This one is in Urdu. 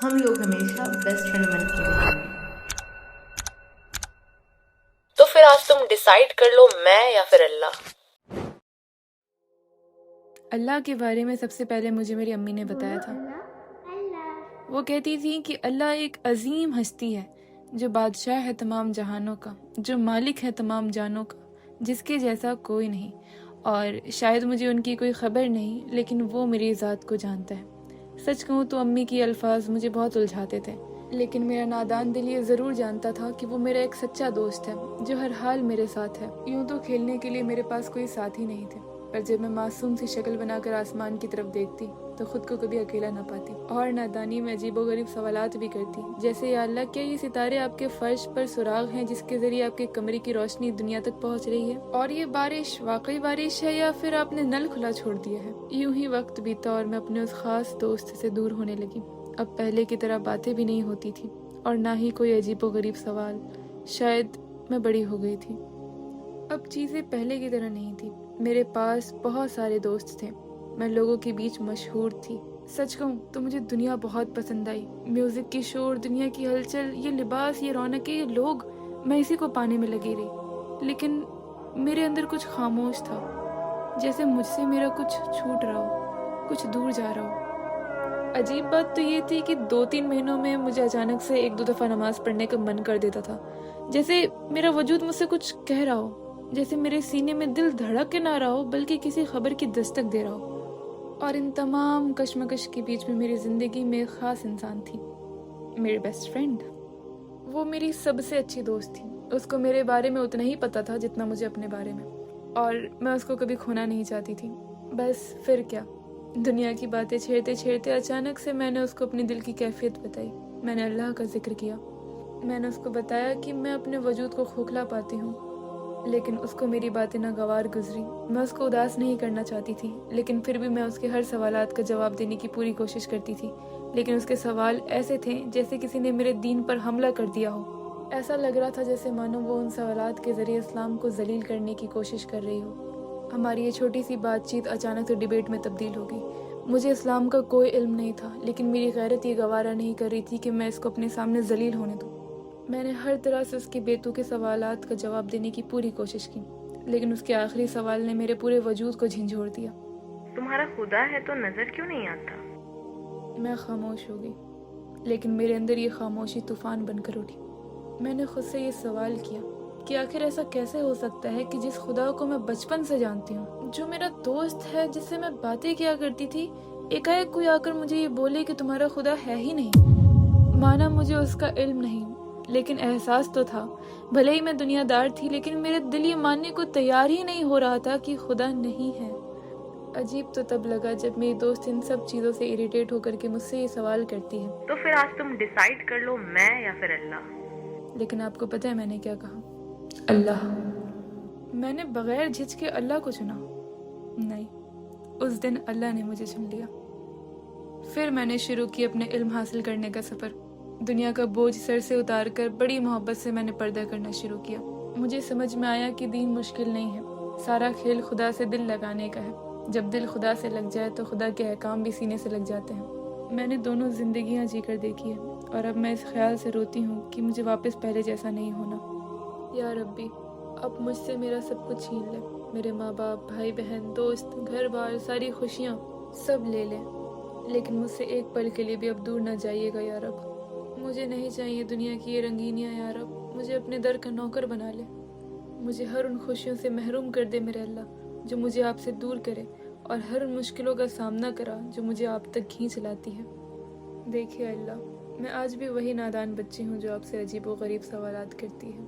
ہم لوگ ہمیشہ بیسٹ فرینڈ بن کے رہیں گے۔ تو پھر آج تم ڈیسائیڈ کر لو، میں یا پھر اللہ۔ اللہ کے بارے میں سب سے پہلے مجھے میری امی نے بتایا تھا۔ وہ کہتی تھی کہ اللہ ایک عظیم ہستی ہے جو بادشاہ ہے تمام جہانوں کا، جو مالک ہے تمام جانوں کا، جس کے جیسا کوئی نہیں، اور شاید مجھے ان کی کوئی خبر نہیں لیکن وہ میری ذات کو جانتا ہے۔ سچ کہوں تو امی کی الفاظ مجھے بہت الجھاتے تھے، لیکن میرا نادان دل یہ ضرور جانتا تھا کہ وہ میرا ایک سچا دوست ہے جو ہر حال میرے ساتھ ہے۔ یوں تو کھیلنے کے لیے میرے پاس کوئی ساتھی نہیں تھے، پر جب میں معصوم سی شکل بنا کر آسمان کی طرف دیکھتی تو خود کو کبھی اکیلا نہ پاتی، اور نادانی میں عجیب و غریب سوالات بھی کرتی، جیسے یا اللہ کیا یہ ستارے آپ کے فرش پر سراغ ہیں جس کے ذریعے آپ کے کمرے کی روشنی دنیا تک پہنچ رہی ہے؟ اور یہ بارش واقعی بارش ہے یا پھر آپ نے نل کھلا چھوڑ دیا ہے؟ یوں ہی وقت بیتا اور میں اپنے اس خاص دوست سے دور ہونے لگی۔ اب پہلے کی طرح باتیں بھی نہیں ہوتی تھی اور نہ ہی کوئی عجیب و غریب سوال۔ شاید میں بڑی ہو گئی تھی، اب چیزیں پہلے کی طرح نہیں تھی۔ میرے پاس بہت سارے دوست تھے، میں لوگوں کے بیچ مشہور تھی۔ سچ کہوں تو مجھے دنیا بہت پسند آئی، میوزک کی شور، دنیا کی ہلچل، یہ لباس، یہ رونقیں، یہ لوگ، میں اسی کو پانے میں لگی رہی۔ لیکن میرے اندر کچھ خاموش تھا، جیسے مجھ سے میرا کچھ چھوٹ رہا ہو، کچھ دور جا رہا ہو۔ عجیب بات تو یہ تھی کہ 2-3 مہینوں میں مجھے اچانک سے 1-2 دفعہ نماز پڑھنے کا من کر دیتا تھا، جیسے میرا وجود مجھ سے کچھ کہہ رہا ہو، جیسے میرے سینے میں دل دھڑک کے نہ رہا ہو بلکہ کسی خبر کی دستک دے رہا ہو۔ اور ان تمام کشمکش کے بیچ میں میری زندگی میں ایک خاص انسان تھی، میری بیسٹ فرینڈ۔ وہ میری سب سے اچھی دوست تھی، اس کو میرے بارے میں اتنا ہی پتا تھا جتنا مجھے اپنے بارے میں، اور میں اس کو کبھی کھونا نہیں چاہتی تھی۔ بس پھر کیا، دنیا کی باتیں چھیڑتے چھیڑتے اچانک سے میں نے اس کو اپنی دل کی کیفیت بتائی۔ میں نے اللہ کا ذکر کیا، میں نے اس کو بتایا کہ میں اپنے وجود کو کھوکھلا پاتی ہوں، لیکن اس کو میری باتیں ناگوار گزری۔ میں اس کو اداس نہیں کرنا چاہتی تھی، لیکن پھر بھی میں اس کے ہر سوالات کا جواب دینے کی پوری کوشش کرتی تھی، لیکن اس کے سوال ایسے تھے جیسے کسی نے میرے دین پر حملہ کر دیا ہو۔ ایسا لگ رہا تھا جیسے مانو وہ ان سوالات کے ذریعے اسلام کو ذلیل کرنے کی کوشش کر رہی ہو۔ ہماری یہ چھوٹی سی بات چیت اچانک سے ڈیبیٹ میں تبدیل ہو گئی۔ مجھے اسلام کا کوئی علم نہیں تھا، لیکن میری غیرت یہ گوارا نہیں کر رہی تھی کہ میں اس کو اپنے سامنے ذلیل ہونے دوں۔ میں نے ہر طرح سے اس کے بیتوقع سوالات کا جواب دینے کی پوری کوشش کی، لیکن اس کے آخری سوال نے میرے پورے وجود کو جھنجھوڑ دیا۔ تمہارا خدا ہے تو نظر کیوں نہیں آتا؟ میں خاموش ہو گئی، لیکن میرے اندر یہ خاموشی طوفان بن کر اٹھی۔ میں نے خود سے یہ سوال کیا کہ آخر ایسا کیسے ہو سکتا ہے کہ جس خدا کو میں بچپن سے جانتی ہوں، جو میرا دوست ہے، جس سے میں باتیں کیا کرتی تھی، ایک کوئی آ کر مجھے یہ بولے کہ تمہارا خدا ہے ہی نہیں۔ مانا مجھے اس کا علم نہیں، لیکن احساس تو تھا۔ بھلے ہی میں دنیا دار تھی، لیکن میرے دل یہ ماننے کو تیار ہی نہیں ہو رہا تھا کہ خدا نہیں ہے۔ عجیب تو تب لگا جب میری دوست ان سب چیزوں سے اریٹیٹ ہو کر کے مجھ سے یہ سوال کرتی ہے، تو پھر آج تم ڈیسائیڈ کر لو، میں یا پھر اللہ۔ لیکن آپ کو پتہ ہے میں نے کیا کہا؟ اللہ۔ میں نے بغیر جھجکے اللہ کو چنا؟ نہیں، اس دن اللہ نے مجھے چن لیا۔ پھر میں نے شروع کی اپنے علم حاصل کرنے کا سفر۔ دنیا کا بوجھ سر سے اتار کر بڑی محبت سے میں نے پردہ کرنا شروع کیا۔ مجھے سمجھ میں آیا کہ دین مشکل نہیں ہے، سارا کھیل خدا سے دل لگانے کا ہے۔ جب دل خدا سے لگ جائے تو خدا کے احکام بھی سینے سے لگ جاتے ہیں۔ میں نے دونوں زندگیاں جی کر دیکھی ہیں، اور اب میں اس خیال سے روتی ہوں کہ مجھے واپس پہلے جیسا نہیں ہونا۔ یا ربی، اب مجھ سے میرا سب کچھ چھین لے، میرے ماں باپ، بھائی بہن، دوست، گھر بار، ساری خوشیاں سب لے لے، لیکن مجھ سے ایک پل کے لیے بھی اب دور نہ جائیے گا یا رب۔ مجھے نہیں چاہیے دنیا کی یہ رنگینیاں یا رب، مجھے اپنے در کا نوکر بنا لے۔ مجھے ہر ان خوشیوں سے محروم کر دے میرے اللہ جو مجھے آپ سے دور کرے، اور ہر ان مشکلوں کا سامنا کرا جو مجھے آپ تک کھینچ لاتی ہے۔ دیکھیے اللہ، میں آج بھی وہی نادان بچی ہوں جو آپ سے عجیب و غریب سوالات کرتی ہے۔